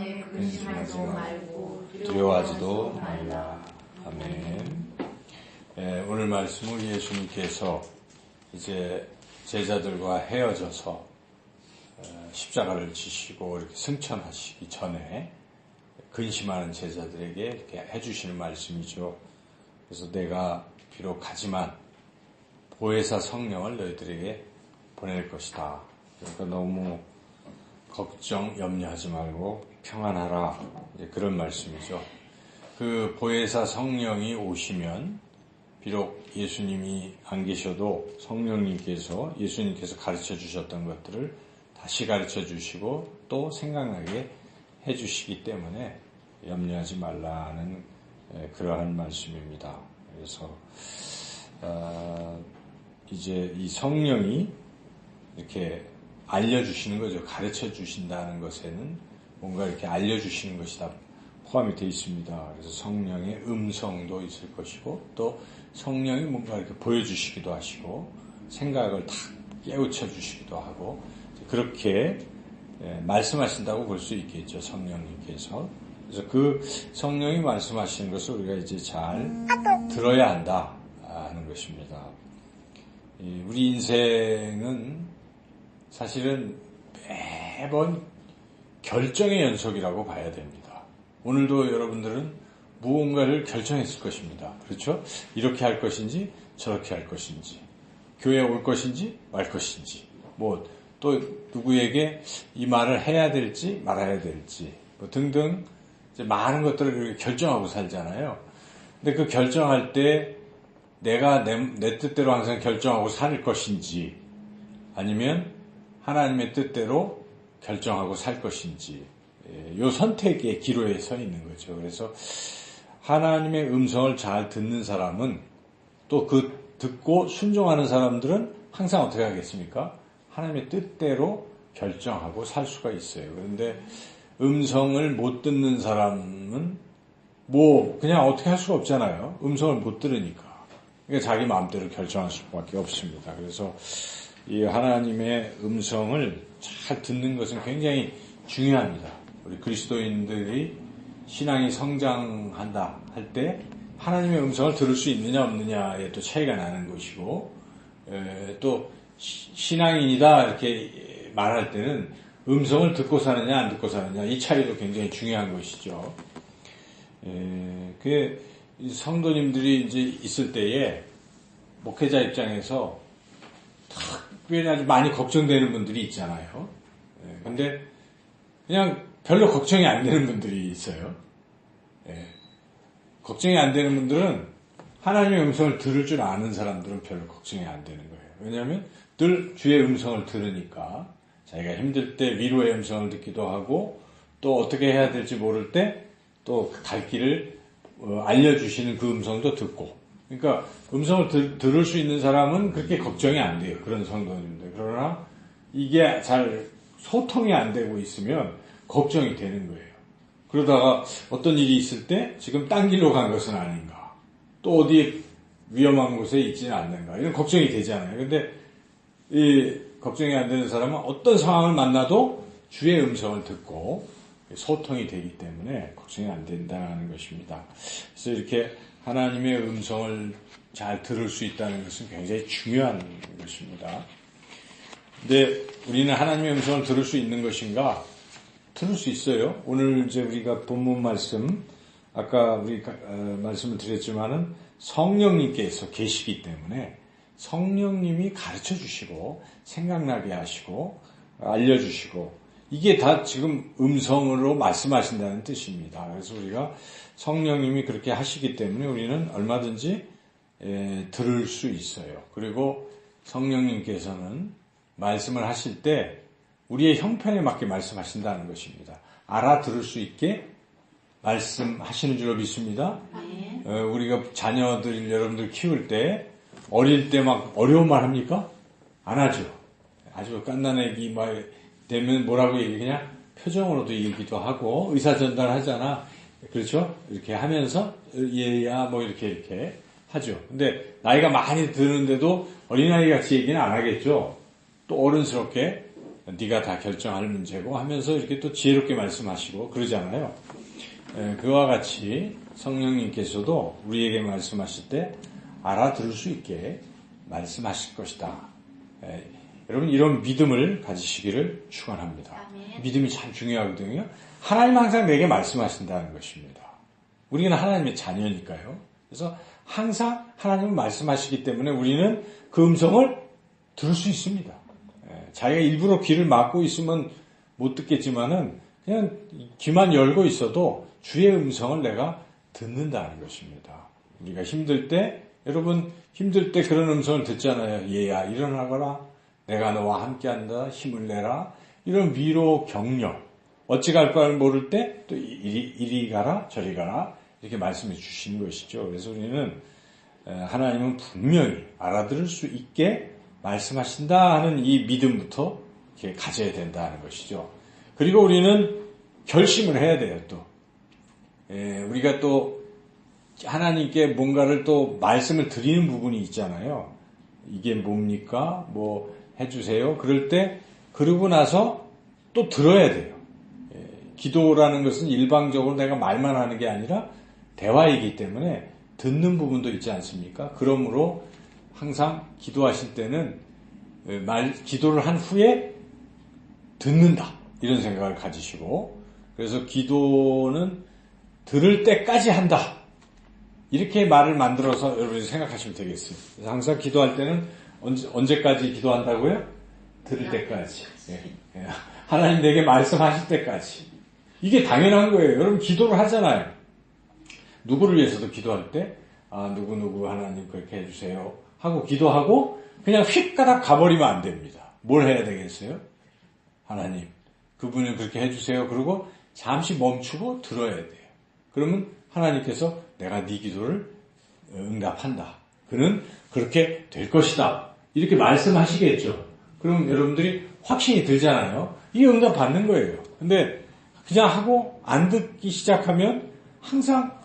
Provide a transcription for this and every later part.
마음에 근심하지 말고 두려워하지도 말라. 아멘. 오늘 말씀은 예수님께서 이제 제자들과 헤어져서 십자가를 지시고 이렇게 승천하시기 전에 근심하는 제자들에게 이렇게 해주시는 말씀이죠. 그래서 내가 비록 가지만 보혜사 성령을 너희들에게 보낼 것이다. 그러니까 너무 걱정, 염려하지 말고 평안하라. 이제 그런 말씀이죠. 그 보혜사 성령이 오시면 비록 예수님이 안 계셔도 성령님께서 예수님께서 가르쳐 주셨던 것들을 다시 가르쳐 주시고 또 생각나게 해 주시기 때문에 염려하지 말라는 그러한 말씀입니다. 그래서 이제 이 성령이 이렇게 알려주시는 거죠. 가르쳐 주신다는 것에는 뭔가 이렇게 알려주시는 것이 다 포함이 되어 있습니다. 그래서 성령의 음성도 있을 것이고 또 성령이 뭔가 이렇게 보여주시기도 하시고 생각을 다 깨우쳐 주시기도 하고 그렇게 말씀하신다고 볼 수 있겠죠. 성령님께서. 그래서 그 성령이 말씀하시는 것을 우리가 이제 잘 들어야 한다 하는 것입니다. 우리 인생은 사실은 매번 결정의 연속이라고 봐야 됩니다. 오늘도 여러분들은 무언가를 결정했을 것입니다. 그렇죠? 이렇게 할 것인지 저렇게 할 것인지 교회에 올 것인지 말 것인지 뭐 또 누구에게 이 말을 해야 될지 말아야 될지 뭐 등등 이제 많은 것들을 결정하고 살잖아요. 근데 그 결정할 때 내가 내 뜻대로 항상 결정하고 살 것인지 아니면 하나님의 뜻대로 결정하고 살 것인지 요 선택의 기로에 서 있는 거죠. 그래서 하나님의 음성을 잘 듣는 사람은 또 그 듣고 순종하는 사람들은 항상 어떻게 하겠습니까? 하나님의 뜻대로 결정하고 살 수가 있어요. 그런데 음성을 못 듣는 사람은 뭐 그냥 어떻게 할 수가 없잖아요. 음성을 못 들으니까. 그러니까 자기 마음대로 결정할 수밖에 없습니다. 그래서 이 하나님의 음성을 잘 듣는 것은 굉장히 중요합니다. 우리 그리스도인들이 신앙이 성장한다 할 때 하나님의 음성을 들을 수 있느냐 없느냐에 또 차이가 나는 것이고 또 신앙인이다 이렇게 말할 때는 음성을 듣고 사느냐 안 듣고 사느냐 이 차이도 굉장히 중요한 것이죠. 그 성도님들이 이제 있을 때에 목회자 입장에서 특별히 아주 많이 걱정되는 분들이 있잖아요. 근데 그냥 별로 걱정이 안 되는 분들이 있어요. 걱정이 안 되는 분들은 하나님의 음성을 들을 줄 아는 사람들은 별로 걱정이 안 되는 거예요. 왜냐하면 늘 주의 음성을 들으니까 자기가 힘들 때 위로의 음성을 듣기도 하고 또 어떻게 해야 될지 모를 때 또 갈 길을 알려주시는 그 음성도 듣고 그러니까 음성을 들을 수 있는 사람은 그렇게 걱정이 안 돼요. 그런 성도님들. 그러나 이게 잘 소통이 안 되고 있으면 걱정이 되는 거예요. 그러다가 어떤 일이 있을 때 지금 딴 길로 간 것은 아닌가. 또 어디 위험한 곳에 있지는 않는가. 이런 걱정이 되잖아요. 근데 이 걱정이 안 되는 사람은 어떤 상황을 만나도 주의 음성을 듣고 소통이 되기 때문에 걱정이 안 된다는 것입니다. 그래서 이렇게 하나님의 음성을 잘 들을 수 있다는 것은 굉장히 중요한 것입니다. 근데 우리는 하나님의 음성을 들을 수 있는 것인가? 들을 수 있어요. 오늘 이제 우리가 본문 말씀, 아까 우리 말씀을 드렸지만은 성령님께서 계시기 때문에 성령님이 가르쳐 주시고 생각나게 하시고 알려주시고 이게 다 지금 음성으로 말씀하신다는 뜻입니다. 그래서 우리가 성령님이 그렇게 하시기 때문에 우리는 얼마든지 들을 수 있어요. 그리고 성령님께서는 말씀을 하실 때 우리의 형편에 맞게 말씀하신다는 것입니다. 알아들을 수 있게 말씀하시는 줄로 믿습니다. 우리가 자녀들 여러분들 키울 때 어릴 때 막 어려운 말 합니까? 안 하죠. 아주 갓난 애기 막 되면 뭐라고 얘기 그냥 표정으로도 얘기도 하고 의사 전달하잖아. 그렇죠? 이렇게 하면서 얘야 뭐 이렇게 하죠. 근데 나이가 많이 드는데도 어린아이 같이 얘기는 안 하겠죠. 또 어른스럽게 네가 다 결정할 문제고 하면서 이렇게 또 지혜롭게 말씀하시고 그러잖아요. 그와 같이 성령님께서도 우리에게 말씀하실 때 알아들을 수 있게 말씀하실 것이다. 여러분 이런 믿음을 가지시기를 축원합니다. 믿음이 참 중요하거든요. 하나님 항상 내게 말씀하신다는 것입니다. 우리는 하나님의 자녀니까요. 그래서 항상 하나님은 말씀하시기 때문에 우리는 그 음성을 들을 수 있습니다. 자기가 일부러 귀를 막고 있으면 못 듣겠지만은 그냥 귀만 열고 있어도 주의 음성을 내가 듣는다는 것입니다. 우리가 힘들 때, 여러분 힘들 때 그런 음성을 듣잖아요. 얘야 일어나거라. 내가 너와 함께한다. 힘을 내라. 이런 위로 격려. 어찌 갈 걸 모를 때 또 이리 가라 저리 가라 이렇게 말씀해 주시는 것이죠. 그래서 우리는 하나님은 분명히 알아들을 수 있게 말씀하신다 하는 이 믿음부터 이렇게 가져야 된다는 것이죠. 그리고 우리는 결심을 해야 돼요. 또 우리가 또 하나님께 뭔가를 또 말씀을 드리는 부분이 있잖아요. 이게 뭡니까? 뭐 해주세요. 그럴 때 그러고 나서 또 들어야 돼요. 기도라는 것은 일방적으로 내가 말만 하는 게 아니라 대화이기 때문에 듣는 부분도 있지 않습니까? 그러므로 항상 기도하실 때는 기도를 한 후에 듣는다. 이런 생각을 가지시고 그래서 기도는 들을 때까지 한다. 이렇게 말을 만들어서 여러분이 생각하시면 되겠어요. 그래서 항상 기도할 때는 언제까지 기도한다고요? 들을 때까지. 하나님 내게 말씀하실 때까지. 이게 당연한 거예요. 여러분 기도를 하잖아요. 누구를 위해서도 기도할 때 누구 하나님 그렇게 해주세요 하고 기도하고 그냥 휙가닥 가버리면 안 됩니다. 뭘 해야 되겠어요? 하나님 그분을 그렇게 해주세요. 그리고 잠시 멈추고 들어야 돼요. 그러면 하나님께서 내가 네 기도를 응답한다. 그는 그렇게 될 것이다. 이렇게 말씀하시겠죠. 그럼 여러분들이 확신이 들잖아요. 이게 응답 받는 거예요. 근데 그냥 하고 안 듣기 시작하면 항상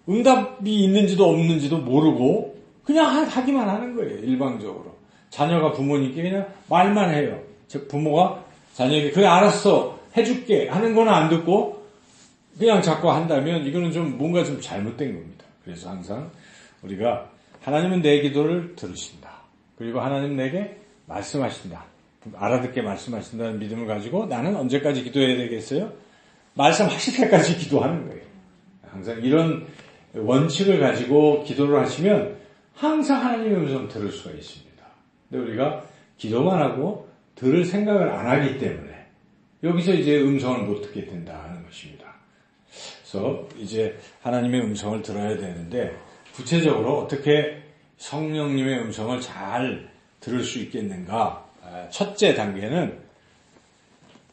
응답이 있는지도 없는지도 모르고 그냥 하기만 하는 거예요. 일방적으로. 자녀가 부모님께 그냥 말만 해요. 즉 부모가 자녀에게 그래 알았어 해줄게 하는 거는 안 듣고 그냥 자꾸 한다면 이거는 좀 뭔가 좀 잘못된 겁니다. 그래서 항상 우리가 하나님은 내 기도를 들으신다. 그리고 하나님 내게 말씀하신다. 알아듣게 말씀하신다는 믿음을 가지고 나는 언제까지 기도해야 되겠어요? 말씀하실 때까지 기도하는 거예요. 항상 이런 원칙을 가지고 기도를 하시면 항상 하나님의 음성을 들을 수가 있습니다. 근데 우리가 기도만 하고 들을 생각을 안 하기 때문에 여기서 이제 음성을 못 듣게 된다는 것입니다. 그래서 이제 하나님의 음성을 들어야 되는데 구체적으로 어떻게 성령님의 음성을 잘 들을 수 있겠는가? 첫째 단계는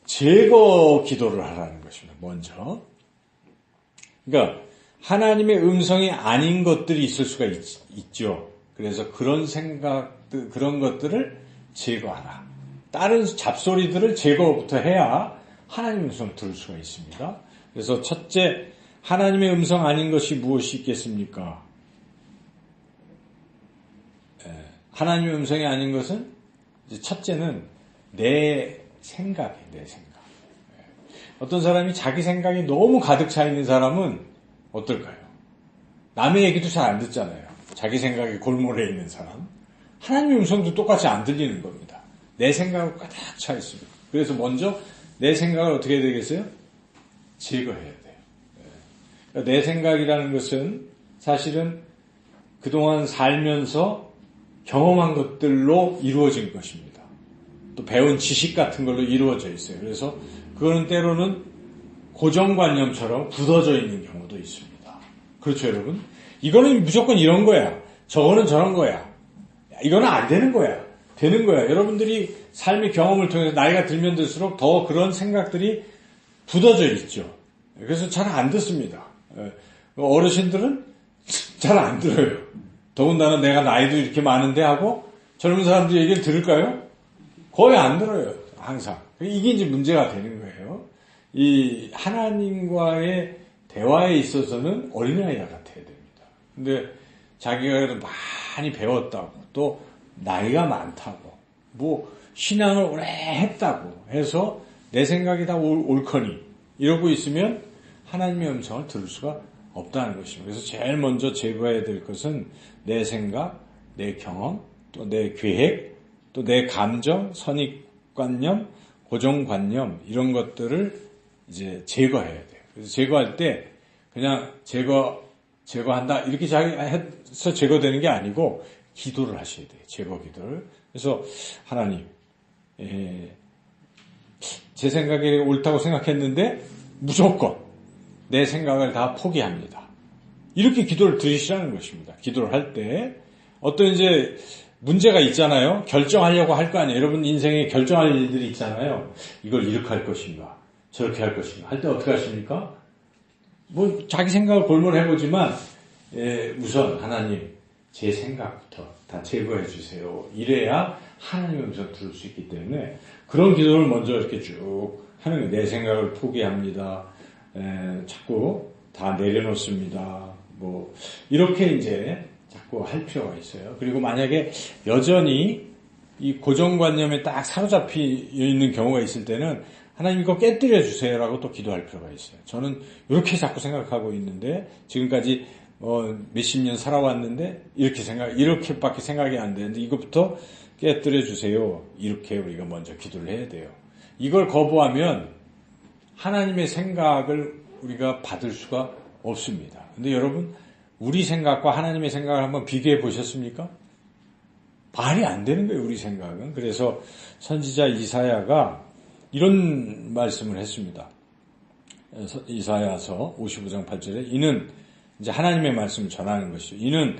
제거 기도를 하라는 것입니다. 먼저. 그러니까 하나님의 음성이 아닌 것들이 있을 수가 있죠. 그래서 그런 생각들, 그런 것들을 제거하라. 다른 잡소리들을 제거부터 해야 하나님의 음성을 들을 수가 있습니다. 그래서 첫째, 하나님의 음성 아닌 것이 무엇이 있겠습니까? 하나님의 음성이 아닌 것은 첫째는 내 생각이에요. 내 생각. 어떤 사람이 자기 생각이 너무 가득 차 있는 사람은 어떨까요? 남의 얘기도 잘 안 듣잖아요. 자기 생각이 골몰해 있는 사람. 하나님의 음성도 똑같이 안 들리는 겁니다. 내 생각으로 가득 차 있습니다. 그래서 먼저 내 생각을 어떻게 해야 되겠어요? 제거해야 돼요. 그러니까 내 생각이라는 것은 사실은 그동안 살면서 경험한 것들로 이루어진 것입니다. 또 배운 지식 같은 걸로 이루어져 있어요. 그래서 그거는 때로는 고정관념처럼 굳어져 있는 경우도 있습니다. 그렇죠, 여러분? 이거는 무조건 이런 거야. 저거는 저런 거야. 이거는 안 되는 거야. 되는 거야. 여러분들이 삶의 경험을 통해서 나이가 들면 들수록 더 그런 생각들이 굳어져 있죠. 그래서 잘 안 듣습니다. 어르신들은 잘 안 들어요. 더군다나 내가 나이도 이렇게 많은데 하고 젊은 사람들 얘기를 들을까요? 거의 안 들어요. 항상. 이게 이제 문제가 되는 거예요. 이 하나님과의 대화에 있어서는 어린아이와 같아야 됩니다. 근데 자기가 그래도 많이 배웠다고 또 나이가 많다고 뭐 신앙을 오래 했다고 해서 내 생각이 다 옳거니 이러고 있으면 하나님의 음성을 들을 수가 없다는 것입니다. 그래서 제일 먼저 제거해야 될 것은 내 생각, 내 경험, 또 내 계획, 또 내 감정, 선입관념, 고정관념 이런 것들을 이제 제거해야 돼요. 그래서 제거할 때 그냥 제거한다 이렇게 해서 제거되는 게 아니고 기도를 하셔야 돼요. 제거 기도를. 그래서 하나님, 제 생각이 옳다고 생각했는데 무조건 내 생각을 다 포기합니다. 이렇게 기도를 드리시라는 것입니다. 기도를 할 때 어떤 이제 문제가 있잖아요. 결정하려고 할 거 아니에요. 여러분 인생에 결정할 일들이 있잖아요. 이걸 이렇게 할 것인가 저렇게 할 것인가 할 때 어떻게 하십니까? 뭐 자기 생각을 골몰해보지만 우선 하나님 제 생각부터 다 제거해 주세요. 이래야 하나님의 음성을 들을 수 있기 때문에 그런 기도를 먼저 이렇게 쭉 하는 거예요. 내 생각을 포기합니다. 자꾸 다 내려놓습니다. 뭐 이렇게 이제 자꾸 할 필요가 있어요. 그리고 만약에 여전히 이 고정관념에 딱 사로잡혀 있는 경우가 있을 때는 하나님 이거 깨뜨려 주세요라고 또 기도할 필요가 있어요. 저는 이렇게 자꾸 생각하고 있는데 지금까지 몇십 년 살아왔는데 이렇게밖에 생각이 안 되는데 이것부터 깨뜨려 주세요. 이렇게 우리가 먼저 기도를 해야 돼요. 이걸 거부하면 하나님의 생각을 우리가 받을 수가 없습니다. 근데 여러분 우리 생각과 하나님의 생각을 한번 비교해 보셨습니까? 말이 안 되는 거예요. 우리 생각은. 그래서 선지자 이사야가 이런 말씀을 했습니다. 이사야서 55장 8절에 이는 이제 하나님의 말씀을 전하는 것이죠. 이는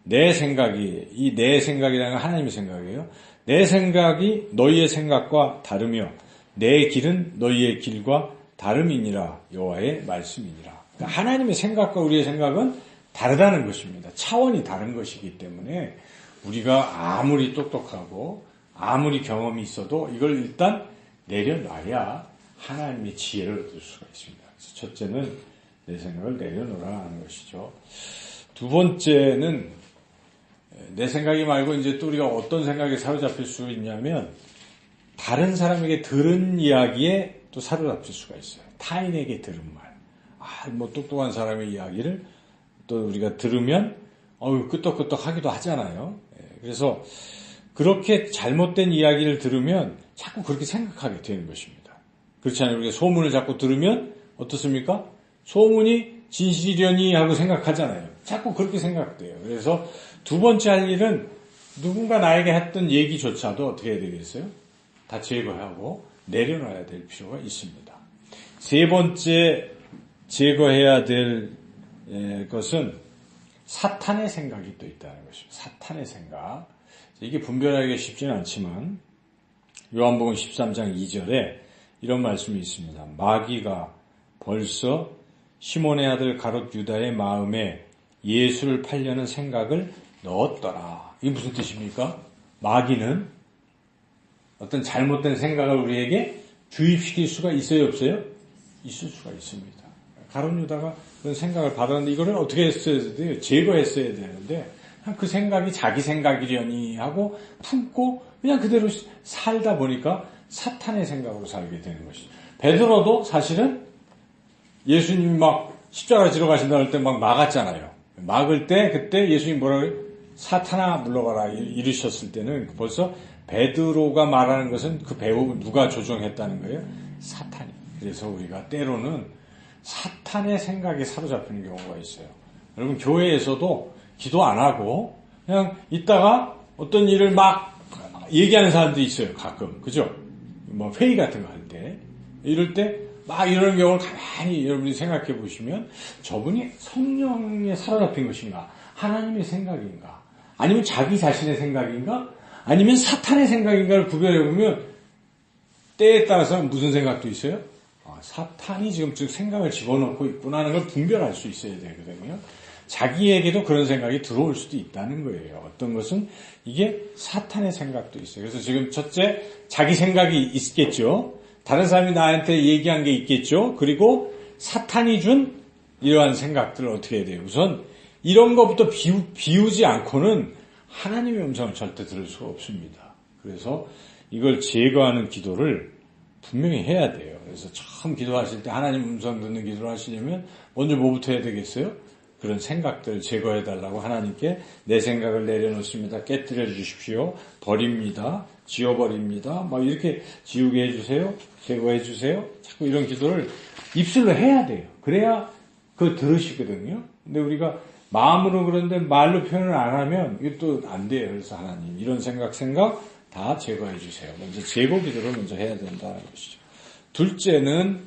내 생각이라는 건 하나님의 생각이에요. 내 생각이 너희의 생각과 다르며 내 길은 너희의 길과 다름이니라 여호와의 말씀이니라. 그러니까 하나님의 생각과 우리의 생각은 다르다는 것입니다. 차원이 다른 것이기 때문에 우리가 아무리 똑똑하고 아무리 경험이 있어도 이걸 일단 내려놔야 하나님의 지혜를 얻을 수가 있습니다. 그래서 첫째는 내 생각을 내려놓으라는 것이죠. 두 번째는 내 생각이 말고 이제 또 우리가 어떤 생각에 사로잡힐 수 있냐면 다른 사람에게 들은 이야기에 또 사로잡힐 수가 있어요. 타인에게 들은 말. 뭐 똑똑한 사람의 이야기를 또 우리가 들으면 끄떡끄떡 하기도 하잖아요. 그래서 그렇게 잘못된 이야기를 들으면 자꾸 그렇게 생각하게 되는 것입니다. 그렇지 않아요? 우리가 소문을 자꾸 들으면 어떻습니까? 소문이 진실이려니 하고 생각하잖아요. 자꾸 그렇게 생각돼요. 그래서 두 번째 할 일은 누군가 나에게 했던 얘기조차도 어떻게 해야 되겠어요? 다 제거하고 내려놔야 될 필요가 있습니다. 세 번째 제거해야 될 것은 사탄의 생각이 또 있다는 것입니다. 사탄의 생각. 이게 분별하기가 쉽지는 않지만 요한복음 13장 2절에 이런 말씀이 있습니다. 마귀가 벌써 시몬의 아들 가롯 유다의 마음에 예수를 팔려는 생각을 넣었더라. 이게 무슨 뜻입니까? 마귀는 어떤 잘못된 생각을 우리에게 주입시킬 수가 있어요, 없어요? 있을 수가 있습니다. 가롯 유다가 그런 생각을 받았는데 이거를 어떻게 했어야 돼요? 제거했어야 되는데 그 생각이 자기 생각이려니 하고 품고 그냥 그대로 살다 보니까 사탄의 생각으로 살게 되는 것이죠. 베드로도 사실은 예수님이 막 십자가 지러 가신다 할 때 막 막았잖아요. 막을 때 그때 예수님이 뭐라고 해요? 사탄아 물러가라 이르셨을 때는 벌써 베드로가 말하는 것은 그 배우 누가 조종했다는 거예요? 사탄이. 그래서 우리가 때로는 사탄의 생각에 사로잡히는 경우가 있어요. 여러분 교회에서도 기도 안 하고 그냥 있다가 어떤 일을 막 얘기하는 사람도 있어요. 가끔. 그죠? 뭐 회의 같은 거 할 때. 이럴 때 막 이런 경우를 가만히 여러분이 생각해 보시면 저분이 성령에 사로잡힌 것인가? 하나님의 생각인가? 아니면 자기 자신의 생각인가? 아니면 사탄의 생각인가를 구별해 보면 때에 따라서 무슨 생각도 있어요? 사탄이 지금 생각을 집어넣고 있구나 하는 걸 분별할 수 있어야 되거든요. 자기에게도 그런 생각이 들어올 수도 있다는 거예요. 어떤 것은 이게 사탄의 생각도 있어요. 그래서 지금 첫째, 자기 생각이 있겠죠. 다른 사람이 나한테 얘기한 게 있겠죠. 그리고 사탄이 준 이러한 생각들을 어떻게 해야 돼요? 우선 이런 것부터 비우지 않고는 하나님의 음성을 절대 들을 수가 없습니다. 그래서 이걸 제거하는 기도를 분명히 해야 돼요. 그래서 처음 기도하실 때 하나님 음성 듣는 기도를 하시려면 먼저 뭐부터 해야 되겠어요? 그런 생각들을 제거해달라고 하나님께 내 생각을 내려놓습니다. 깨뜨려 주십시오. 버립니다. 지워버립니다. 막 이렇게 지우게 해주세요. 제거해 주세요. 자꾸 이런 기도를 입술로 해야 돼요. 그래야 그거 들으시거든요. 근데 우리가 마음으로 그런데 말로 표현을 안 하면 이것도 안 돼요. 그래서 하나님 이런 생각 다 제거해 주세요. 먼저 제거 기도를 먼저 해야 된다는 것이죠. 둘째는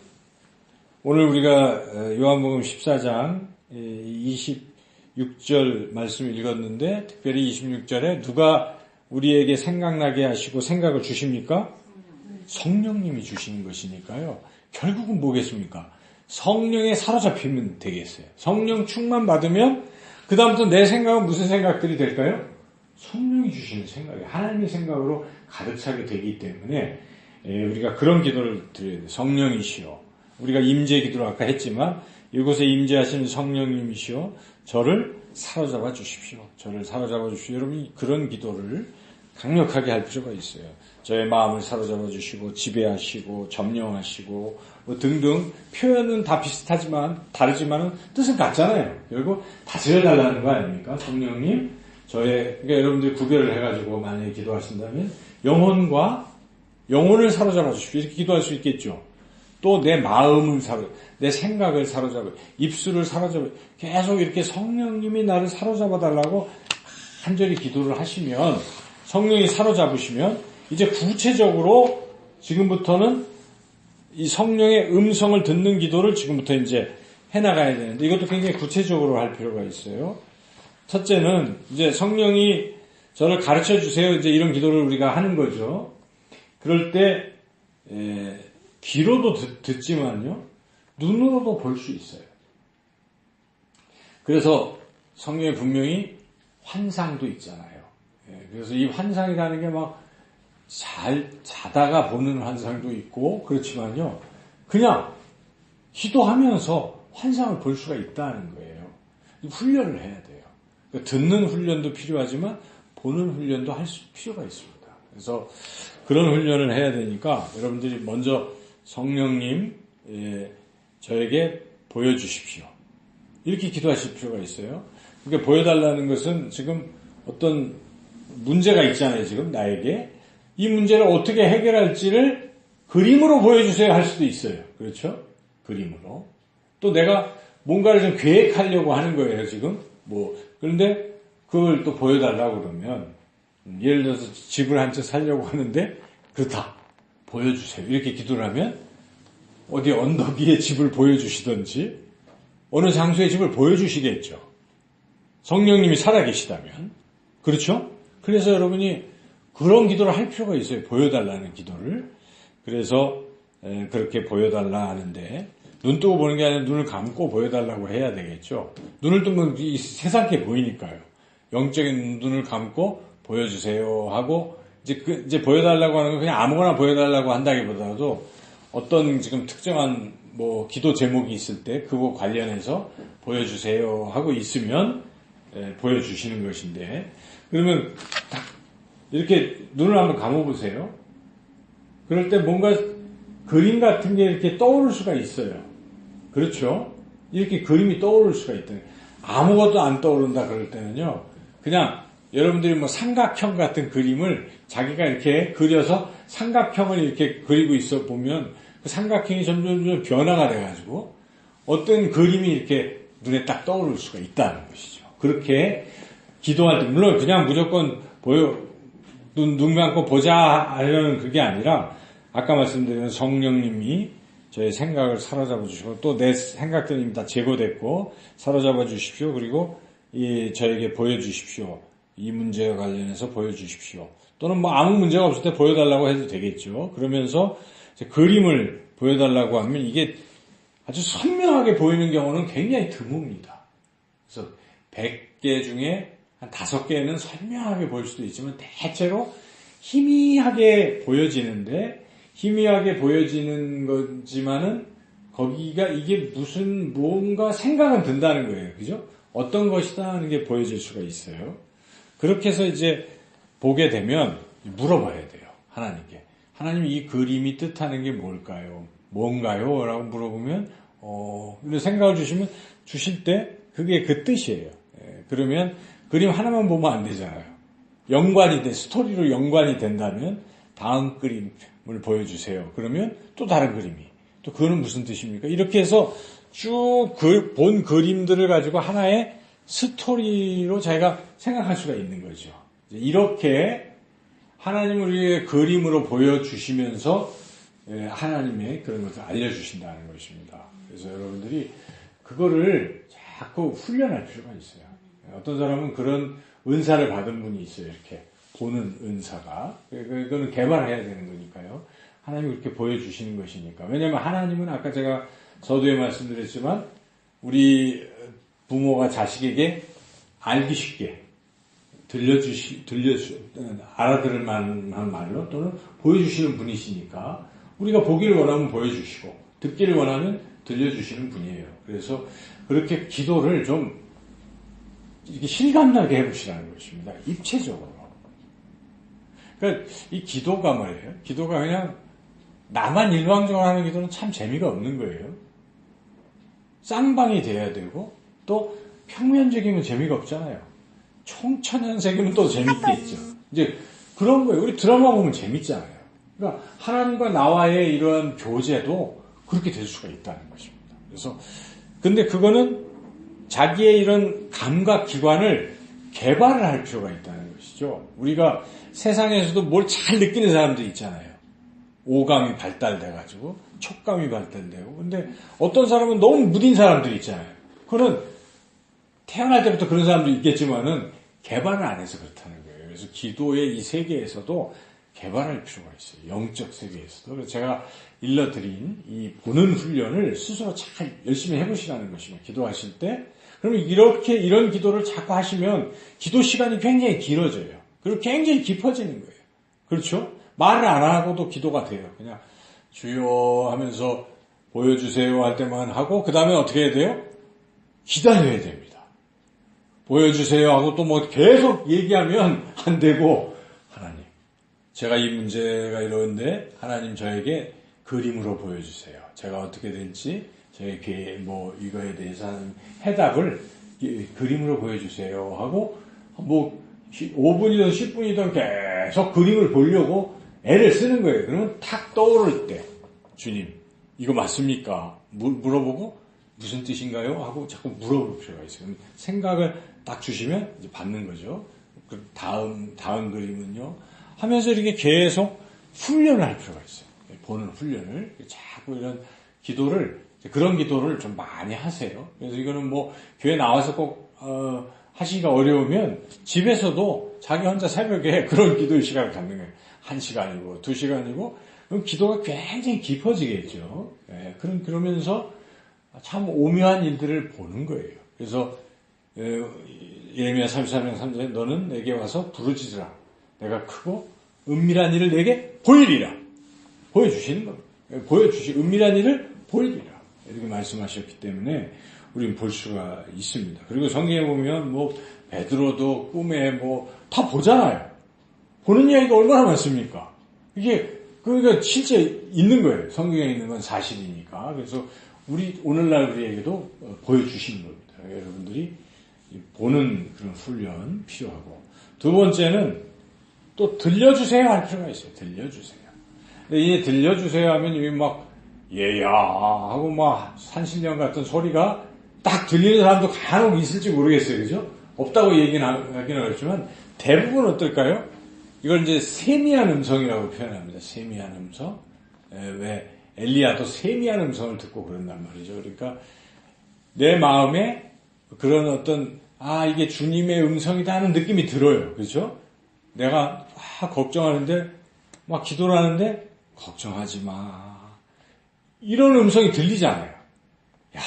오늘 우리가 요한복음 14장 26절 말씀을 읽었는데 특별히 26절에 누가 우리에게 생각나게 하시고 생각을 주십니까? 성령님이 주시는 것이니까요. 결국은 뭐겠습니까? 성령에 사로잡히면 되겠어요. 성령 충만 받으면 그 다음부터 내 생각은 무슨 생각들이 될까요? 성령이 주시는 생각이 하나님의 생각으로 가득 차게 되기 때문에 우리가 그런 기도를 드려야 돼요. 성령이시여. 우리가 임재 기도를 아까 했지만 이곳에 임재하시는 성령님이시여 저를 사로잡아 주십시오. 저를 사로잡아 주십시오. 여러분이 그런 기도를 강력하게 할 필요가 있어요. 저의 마음을 사로잡아 주시고 지배하시고 점령하시고 뭐 등등 표현은 다 비슷하지만 다르지만은 뜻은 같잖아요. 결국 다스려달라는 거 아닙니까? 성령님 그러니까 여러분들이 구별을 해가지고 만약에 기도하신다면 영혼을 사로잡아 주십시오. 이렇게 기도할 수 있겠죠. 또 내 마음을 내 생각을 사로잡아, 입술을 사로잡아, 계속 이렇게 성령님이 나를 사로잡아 달라고 간절히 기도를 하시면, 성령이 사로잡으시면, 이제 구체적으로 지금부터는 이 성령의 음성을 듣는 기도를 지금부터 이제 해나가야 되는데, 이것도 굉장히 구체적으로 할 필요가 있어요. 첫째는 이제 성령이 저를 가르쳐 주세요. 이제 이런 기도를 우리가 하는 거죠. 그럴 때, 귀로도 듣지만요, 눈으로도 볼 수 있어요. 그래서 성경에 분명히 환상도 있잖아요. 그래서 이 환상이라는 게 막 잘 자다가 보는 환상도 있고 그렇지만요, 그냥 기도하면서 환상을 볼 수가 있다는 거예요. 훈련을 해야 돼요. 그러니까 듣는 훈련도 필요하지만 보는 훈련도 할 필요가 있습니다. 그래서 그런 훈련을 해야 되니까 여러분들이 먼저 성령님 저에게 보여주십시오. 이렇게 기도하실 필요가 있어요. 그러니까 보여달라는 것은 지금 어떤 문제가 있잖아요. 지금 나에게. 이 문제를 어떻게 해결할지를 그림으로 보여주세요 할 수도 있어요. 그렇죠? 그림으로. 또 내가 뭔가를 좀 계획하려고 하는 거예요. 지금. 그런데 그걸 또 보여달라고 그러면 예를 들어서 집을 한 채 살려고 하는데 그렇다. 보여주세요. 이렇게 기도를 하면 어디 언덕 위에 집을 보여주시든지 어느 장소에 집을 보여주시겠죠. 성령님이 살아계시다면. 그렇죠? 그래서 여러분이 그런 기도를 할 필요가 있어요. 보여달라는 기도를. 그래서 그렇게 보여달라 하는데 눈 뜨고 보는 게 아니라 눈을 감고 보여달라고 해야 되겠죠. 눈을 뜨면 이 세상게 보이니까요. 영적인 눈을 감고 보여주세요 하고 이제 보여달라고 하는 건 그냥 아무거나 보여달라고 한다기보다도 어떤 지금 특정한 기도 제목이 있을 때 그거 관련해서 보여주세요 하고 있으면 보여주시는 것인데, 그러면 딱 이렇게 눈을 한번 감아보세요. 그럴 때 뭔가 그림 같은 게 이렇게 떠오를 수가 있어요. 그렇죠? 이렇게 그림이 떠오를 수가 있다. 아무것도 안 떠오른다 그럴 때는요, 그냥 여러분들이 삼각형 같은 그림을 자기가 이렇게 그려서 삼각형을 이렇게 그리고 있어 보면 그 삼각형이 점점 변화가 돼가지고 어떤 그림이 이렇게 눈에 딱 떠오를 수가 있다는 것이죠. 그렇게 기도할 때, 물론 그냥 무조건 눈 감고 보자 하려는 그게 아니라 아까 말씀드린 성령님이 저의 생각을 사로잡아 주시고 또 내 생각들은 이미 다 제거됐고 사로잡아 주십시오. 그리고 저에게 보여주십시오. 이 문제와 관련해서 보여주십시오. 또는 아무 문제가 없을 때 보여달라고 해도 되겠죠. 그러면서 그림을 보여달라고 하면 이게 아주 선명하게 보이는 경우는 굉장히 드뭅니다. 그래서 100개 중에 한 5개는 선명하게 보일 수도 있지만 대체로 희미하게 보여지는데, 희미하게 보여지는 거지만은 거기가 이게 뭔가 생각은 든다는 거예요. 그죠? 어떤 것이다 하는 게 보여질 수가 있어요. 그렇게 해서 이제 보게 되면 물어봐야 돼요. 하나님께. 하나님 이 그림이 뜻하는 게 뭘까요? 뭔가요? 라고 물어보면 이런 생각을 주실 때 그게 그 뜻이에요. 그러면 그림 하나만 보면 안 되잖아요. 스토리로 연관이 된다면 다음 그림을 보여주세요. 그러면 또 다른 그림이. 또 그거는 무슨 뜻입니까? 이렇게 해서 쭉 본 그림들을 가지고 하나의 스토리로 자기가 생각할 수가 있는 거죠. 이렇게 하나님을 우리에게 그림으로 보여주시면서 하나님의 그런 것을 알려주신다는 것입니다. 그래서 여러분들이 그거를 자꾸 훈련할 필요가 있어요. 어떤 사람은 그런 은사를 받은 분이 있어요. 이렇게 보는 은사가. 그거는 개발해야 되는 거니까요. 하나님이 그렇게 보여주시는 것이니까. 왜냐하면 하나님은 아까 제가 서두에 말씀드렸지만 우리 부모가 자식에게 알기 쉽게 알아들을 만한 말로 또는 보여주시는 분이시니까 우리가 보기를 원하면 보여주시고 듣기를 원하면 들려주시는 분이에요. 그래서 그렇게 기도를 좀 이렇게 실감나게 해보시라는 것입니다. 입체적으로. 그러니까 이 기도가 말이에요. 기도가 그냥 나만 일방적으로 하는 기도는 참 재미가 없는 거예요. 쌍방이 돼야 되고 또 평면적이면 재미가 없잖아요. 총천연색이면 또 재밌겠죠. 이제 그런 거예요. 우리 드라마 보면 재밌잖아요. 그러니까 하나님과 나와의 이런 교제도 그렇게 될 수가 있다는 것입니다. 그래서 근데 그거는 자기의 이런 감각 기관을 개발을 할 필요가 있다는 것이죠. 우리가 세상에서도 뭘 잘 느끼는 사람들이 있잖아요. 오감이 발달돼가지고 촉감이 발달되고 근데 어떤 사람은 너무 무딘 사람들이 있잖아요. 그거는 태어날 때부터 그런 사람도 있겠지만은 개발을 안 해서 그렇다는 거예요. 그래서 기도의 이 세계에서도 개발할 필요가 있어요. 영적 세계에서도. 그래서 제가 일러드린 이 보는 훈련을 스스로 잘 열심히 해보시라는 것입니다. 기도하실 때. 그러면 이런 기도를 자꾸 하시면 기도 시간이 굉장히 길어져요. 그리고 굉장히 깊어지는 거예요. 그렇죠? 말을 안 하고도 기도가 돼요. 그냥 주여 하면서 보여주세요 할 때만 하고 그 다음에 어떻게 해야 돼요? 기다려야 됩니다. 보여주세요 하고 또 뭐 계속 얘기하면 안 되고 하나님 제가 이 문제가 이러는데 하나님 저에게 그림으로 보여주세요. 제가 어떻게 될지 저에게 뭐 이거에 대해서 하는 해답을 그림으로 보여주세요 하고 뭐 5분이든 10분이든 계속 그림을 보려고 애를 쓰는 거예요. 그러면 탁 떠오를 때 주님 이거 맞습니까? 물어보고 무슨 뜻인가요? 하고 자꾸 물어볼 필요가 있어요. 생각을 딱 주시면 이제 받는 거죠. 그 다음 그림은요. 하면서 이렇게 계속 훈련을 할 필요가 있어요. 보는 훈련을. 자꾸 이런 그런 기도를 좀 많이 하세요. 그래서 이거는 뭐 교회 나와서 꼭 하시기가 어려우면 집에서도 자기 혼자 새벽에 그런 기도 시간을 갖는 거예요. 1시간이고 2시간이고 그럼 기도가 굉장히 깊어지겠죠. 예, 그러면서 참 오묘한 일들을 보는 거예요. 그래서 예레미야 33장 3절에 너는 내게 와서 부르짖으라. 내가 크고 은밀한 일을 내게 보이리라. 보여주시는 겁니다. 은밀한 일을 보이리라. 이렇게 말씀하셨기 때문에 우리는 볼 수가 있습니다. 그리고 성경에 보면 뭐 베드로도 꿈에 뭐 다 보잖아요. 보는 이야기가 얼마나 많습니까? 이게 그러니까 실제 있는 거예요. 성경에 있는 건 사실이니까. 그래서 오늘날 우리에게도 보여주시는 겁니다. 여러분들이 보는 그런 훈련 필요하고 두 번째는 또 들려주세요 할 필요가 있어요. 들려주세요. 근데 이 들려주세요 하면 이게 막 얘야 하고 막 산신령 같은 소리가 딱 들리는 사람도 간혹 있을지 모르겠어요. 그죠? 없다고 얘기는 하긴 하겠지만 대부분 어떨까요? 이걸 이제 세미한 음성이라고 표현합니다. 세미한 음성. 왜 엘리야도 세미한 음성을 듣고 그런단 말이죠. 그러니까 내 마음에 그런 어떤 이게 주님의 음성이다 하는 느낌이 들어요. 그렇죠? 내가 걱정하는데 막 기도를 하는데 걱정하지 마. 이런 음성이 들리잖아요. 야,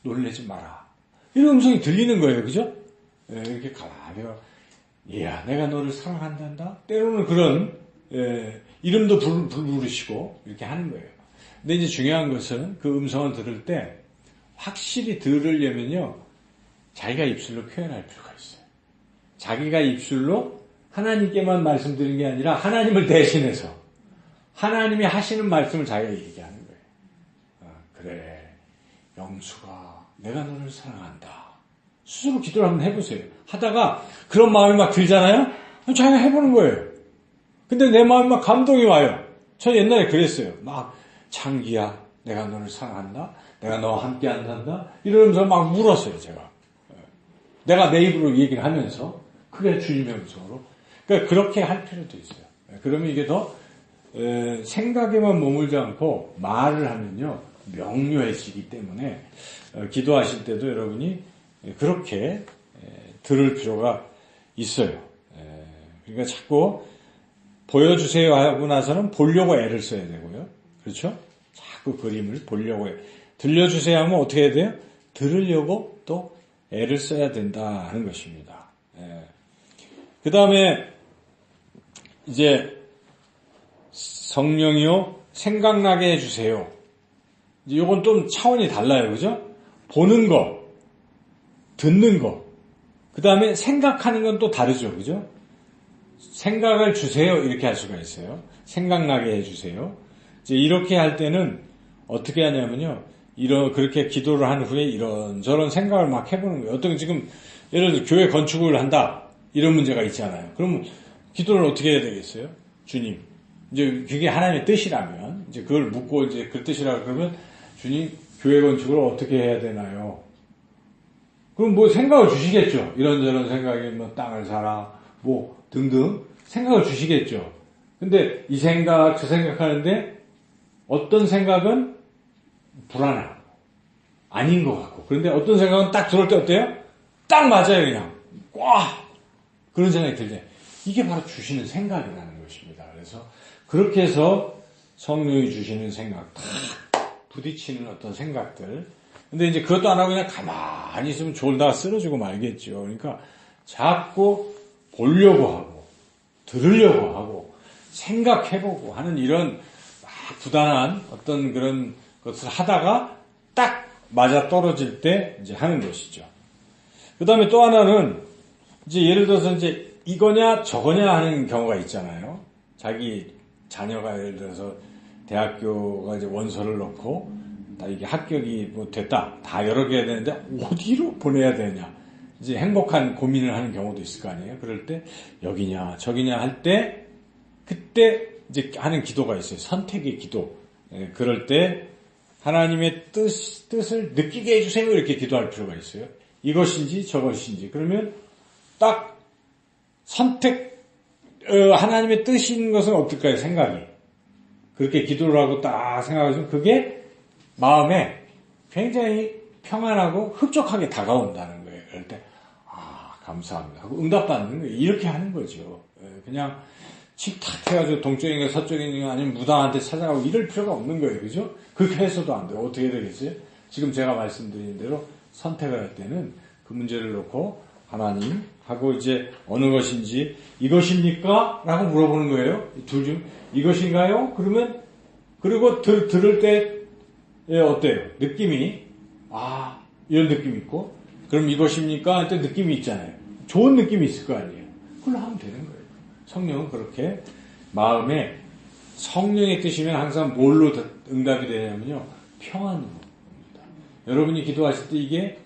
놀라지 마라. 이런 음성이 들리는 거예요. 그죠? 이렇게 가만히 야, 내가 너를 사랑한단다. 때로는 그런 이름도 부르시고 이렇게 하는 거예요. 근데 이제 중요한 것은 그 음성을 들을 때 확실히 들으려면요. 자기가 입술로 표현할 필요가 있어요. 자기가 입술로 하나님께만 말씀드린 게 아니라 하나님을 대신해서 하나님이 하시는 말씀을 자기가 얘기하는 거예요. 그래, 영수가 내가 너를 사랑한다. 스스로 기도를 한번 해보세요. 하다가 그런 마음이 막 들잖아요? 자기가 해보는 거예요. 근데 내 마음이 막 감동이 와요. 저 옛날에 그랬어요. 막 창기야, 내가 너를 사랑한다. 내가 너와 함께 한단다. 이러면서 막 물었어요, 제가. 내가 내 입으로 얘기를 하면서 그게 주님의 음성으로. 그러니까 그렇게 할 필요도 있어요. 그러면 이게 더 생각에만 머물지 않고 말을 하면요 명료해지기 때문에 기도하실 때도 여러분이 그렇게 들을 필요가 있어요. 그러니까 자꾸 보여주세요 하고 나서는 보려고 애를 써야 되고요. 그렇죠? 자꾸 그림을 보려고 들려주세요 하면 어떻게 해야 돼요? 들으려고 또 애를 써야 된다는 것입니다. 그 다음에 이제 성령이요 생각나게 해주세요. 이건 좀 차원이 달라요. 그죠? 보는 거, 듣는 거, 그 다음에 생각하는 건 또 다르죠. 그죠? 생각을 주세요. 이렇게 할 수가 있어요. 생각나게 해주세요. 이제 이렇게 할 때는 어떻게 하냐면요. 그렇게 기도를 한 후에 이런저런 생각을 막 해보는 거예요. 어떤 지금, 예를 들어 교회 건축을 한다. 이런 문제가 있잖아요. 그럼 기도를 어떻게 해야 되겠어요? 주님. 이제 그게 하나님의 뜻이라면, 이제 그걸 묻고 이제 그 뜻이라 그러면, 주님, 교회 건축을 어떻게 해야 되나요? 그럼 뭐 생각을 주시겠죠. 이런저런 생각이 뭐 땅을 사라, 뭐 등등 생각을 주시겠죠. 근데 이 생각, 저 생각하는데 어떤 생각은 불안하고 아닌 것 같고 그런데 어떤 생각은 딱 들어올 때 어때요? 딱 맞아요 그냥. 와! 그런 생각이 들죠. 이게 바로 주시는 생각이라는 것입니다. 그래서 그렇게 해서 성령이 주시는 생각, 탁 부딪히는 어떤 생각들. 근데 이제 그것도 안 하고 그냥 가만히 있으면 졸다가 쓰러지고 말겠죠. 그러니까 자꾸 보려고 하고, 들으려고 하고, 생각해보고 하는 이런 막 부단한 어떤 그런 것을 하다가 딱 맞아 떨어질 때 이제 하는 것이죠. 그 다음에 또 하나는 이제 예를 들어서 이제 이거냐 저거냐 하는 경우가 있잖아요. 자기 자녀가 예를 들어서 대학교가 이제 원서를 넣고 다 이게 합격이 뭐 됐다. 다 여러 개 해야 되는데 어디로 보내야 되냐. 이제 행복한 고민을 하는 경우도 있을 거 아니에요. 그럴 때 여기냐 저기냐 할 때 그때 이제 하는 기도가 있어요. 선택의 기도. 그럴 때 하나님의 뜻을 느끼게 해주세요. 이렇게 기도할 필요가 있어요. 이것인지 저것인지. 그러면 딱 선택 하나님의 뜻인 것은 어떨까요? 생각이. 그렇게 기도를 하고 딱 생각하시면 그게 마음에 굉장히 평안하고 흡족하게 다가온다는 거예요. 그럴 때 감사합니다 하고 응답받는 거예요. 이렇게 하는 거죠. 그냥 칙탁 해가지고 동쪽인가 서쪽인가 아니면 무당한테 찾아가고 이럴 필요가 없는 거예요. 그죠? 그렇게 해서도 안 돼요. 어떻게 되겠어요? 지금 제가 말씀드린 대로 선택을 할 때는 그 문제를 놓고 하나님 하고 이제 어느 것인지 이것입니까? 라고 물어보는 거예요. 둘 중 이것인가요? 그러면 그리고 들을 때 어때요? 느낌이 이런 느낌이 있고 그럼 이것입니까? 할 때 느낌이 있잖아요. 좋은 느낌이 있을 거 아니에요. 그걸로 하면 되는 거예요. 성령은 그렇게 마음에 성령의 뜻이면 항상 뭘로 응답이 되냐면요. 평안으로 옵니다. 여러분이 기도하실 때 이게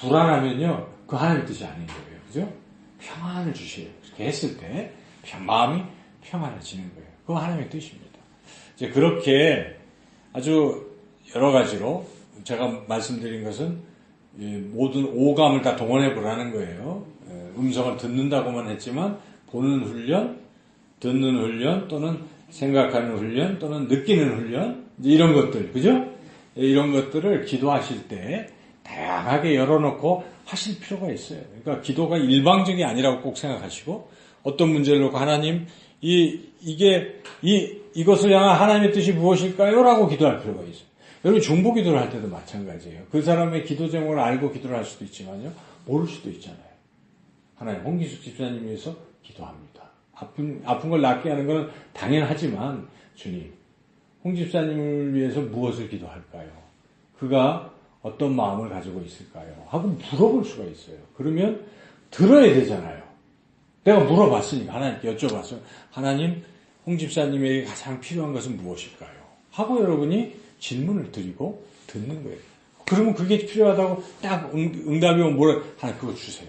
불안하면요. 그 하나님의 뜻이 아닌 거예요. 그죠? 평안을 주셔요. 그렇게 했을 때 마음이 평안해지는 거예요. 그거 하나님의 뜻입니다. 이제 그렇게 아주 여러 가지로 제가 말씀드린 것은 모든 오감을 다 동원해 보라는 거예요. 음성을 듣는다고만 했지만 보는 훈련, 듣는 훈련 또는 생각하는 훈련 또는 느끼는 훈련 이런 것들 그죠? 이런 것들을 기도하실 때 다양하게 열어놓고 하실 필요가 있어요. 그러니까 기도가 일방적이 아니라고 꼭 생각하시고 어떤 문제를 놓고 하나님 이것을 향한 하나님의 뜻이 무엇일까요? 라고 기도할 필요가 있어요. 여러분 중보 기도를 할 때도 마찬가지예요. 그 사람의 기도 제목을 알고 기도를 할 수도 있지만요. 모를 수도 있잖아요. 하나님 홍기숙 집사님 위해서 기도합니다. 아픈 걸 낫게 하는 건 당연하지만 주님 홍 집사님을 위해서 무엇을 기도할까요? 그가 어떤 마음을 가지고 있을까요? 하고 물어볼 수가 있어요. 그러면 들어야 되잖아요. 내가 물어봤으니까, 하나님께 여쭤봤어요. 하나님, 홍 집사님에게 가장 필요한 것은 무엇일까요? 하고 여러분이 질문을 드리고 듣는 거예요. 그러면 그게 필요하다고 딱 응답이 오면 뭐라, 하나님 그거 주세요.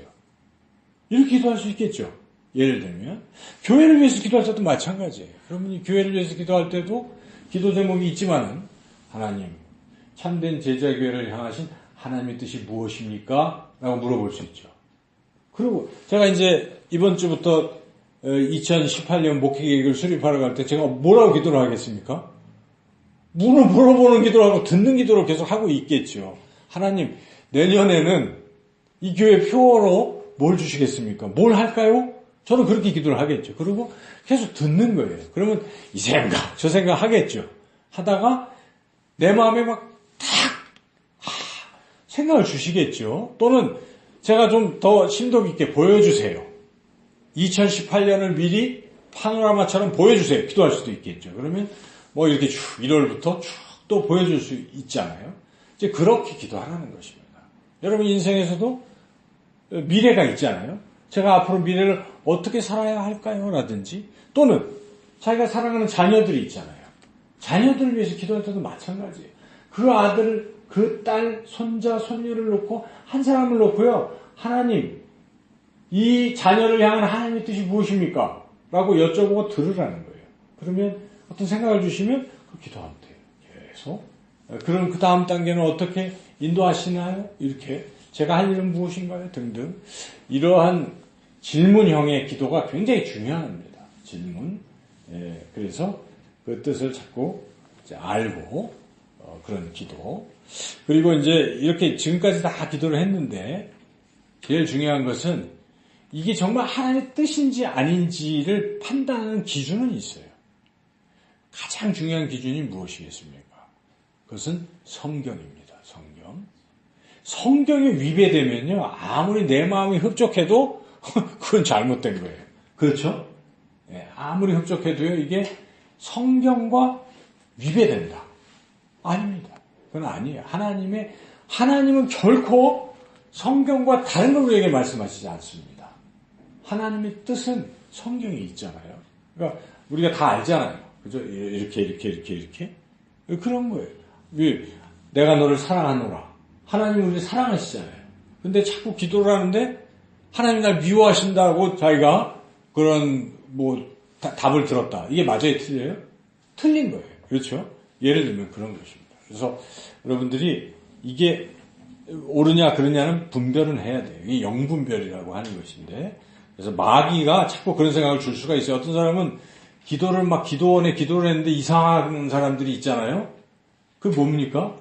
이렇게 기도할 수 있겠죠. 예를 들면 교회를 위해서 기도할 때도 마찬가지예요. 그러면 교회를 위해서 기도할 때도 기도 제목이 있지만은 하나님, 참된 제자교회를 향하신 하나님의 뜻이 무엇입니까? 라고 물어볼 수 있죠. 그리고 제가 이제 이번 주부터 2018년 목회계획을 수립하러 갈 때 제가 뭐라고 기도를 하겠습니까? 물어보는 기도를 하고 듣는 기도를 계속 하고 있겠죠. 하나님, 내년에는 이 교회 표어로 뭘 주시겠습니까? 뭘 할까요? 저는 그렇게 기도를 하겠죠. 그리고 계속 듣는 거예요. 그러면 이 생각, 저 생각 하겠죠. 하다가 내 마음에 막 탁 생각을 주시겠죠. 또는 제가 좀 더 심도 깊게 보여주세요. 2018년을 미리 파노라마처럼 보여주세요. 기도할 수도 있겠죠. 그러면 뭐 이렇게 쭉 1월부터 쭉 또 보여줄 수 있잖아요. 이제 그렇게 기도하라는 것입니다. 여러분 인생에서도 미래가 있잖아요. 제가 앞으로 미래를 어떻게 살아야 할까요? 라든지 또는 자기가 사랑하는 자녀들이 있잖아요. 자녀들을 위해서 기도할 때도 마찬가지예요. 그 아들, 그 딸, 손자, 손녀를 놓고 한 사람을 놓고요. 하나님, 이 자녀를 향한 하나님의 뜻이 무엇입니까? 라고 여쭤보고 들으라는 거예요. 그러면 어떤 생각을 주시면 그 기도하면 돼요. 계속. 그럼 그 다음 단계는 어떻게 인도하시나요? 이렇게. 제가 할 일은 무엇인가요? 등등. 이러한 질문형의 기도가 굉장히 중요합니다. 질문. 예, 그래서 그 뜻을 자꾸 이제 알고, 그런 기도. 그리고 이제 이렇게 지금까지 다 기도를 했는데, 제일 중요한 것은 이게 정말 하나님의 뜻인지 아닌지를 판단하는 기준은 있어요. 가장 중요한 기준이 무엇이겠습니까? 그것은 성경입니다. 성경. 성경이 위배되면요, 아무리 내 마음이 흡족해도 그건 잘못된 거예요. 그렇죠? 네, 아무리 흡족해도요, 이게 성경과 위배된다. 아닙니다. 그건 아니에요. 하나님은 결코 성경과 다른 걸 우리에게 말씀하시지 않습니다. 하나님의 뜻은 성경에 있잖아요. 그러니까 우리가 다 알잖아요. 그죠? 이렇게. 그런 거예요. 내가 너를 사랑하노라. 하나님이 우리를 사랑하시잖아요. 근데 자꾸 기도를 하는데 하나님 날 미워하신다고 자기가 그런 답을 들었다. 이게 맞아요? 틀려요? 틀린 거예요. 그렇죠? 예를 들면 그런 것입니다. 그래서 여러분들이 이게 옳으냐 그러냐는 분별은 해야 돼요. 이게 영분별이라고 하는 것인데, 그래서 마귀가 자꾸 그런 생각을 줄 수가 있어요. 어떤 사람은 기도를 막 기도원에 기도를 했는데 이상한 사람들이 있잖아요. 그게 뭡니까?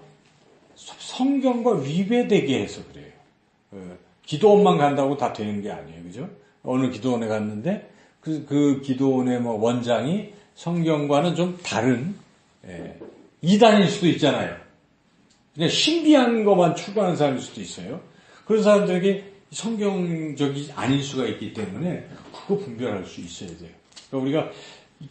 성경과 위배되게 해서 그래요. 기도원만 간다고 다 되는 게 아니에요. 그죠? 어느 기도원에 갔는데 그 기도원의 원장이 성경과는 좀 다른 이단일 수도 있잖아요. 그냥 신비한 것만 추구하는 사람일 수도 있어요. 그런 사람들에게 성경적이 아닐 수가 있기 때문에 그거 분별할 수 있어야 돼요. 그러니까 우리가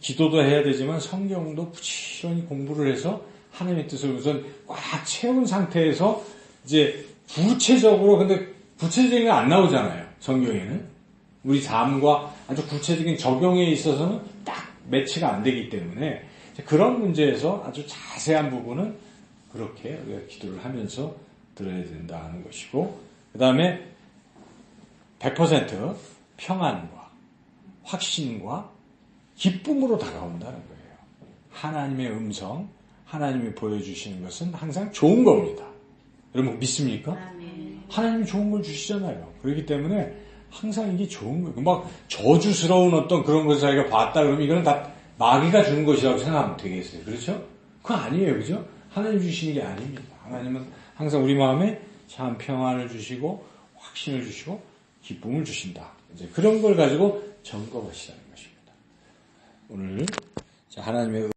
기도도 해야 되지만 성경도 부지런히 공부를 해서 하나님의 뜻을 우선 꽉 채운 상태에서 이제 구체적으로, 근데 구체적인 게 안 나오잖아요. 성경에는. 우리 삶과 아주 구체적인 적용에 있어서는 딱 매치가 안 되기 때문에 그런 문제에서 아주 자세한 부분은 그렇게 우리가 기도를 하면서 들어야 된다는 것이고, 그 다음에 100% 평안과 확신과 기쁨으로 다가온다는 거예요. 하나님의 음성, 하나님이 보여주시는 것은 항상 좋은 겁니다. 여러분 믿습니까? 하나님이 좋은 걸 주시잖아요. 그렇기 때문에 항상 이게 좋은 거예요. 막 저주스러운 어떤 그런 것을 자기가 봤다 그러면 이거는 다 마귀가 주는 것이라고 생각하면 되겠어요. 그렇죠? 그거 아니에요. 그죠? 하나님 주시는 게 아닙니다. 하나님은 항상 우리 마음에 참 평안을 주시고 확신을 주시고 기쁨을 주신다. 이제 그런 걸 가지고 점검하시라는 것입니다. 오늘 하나님의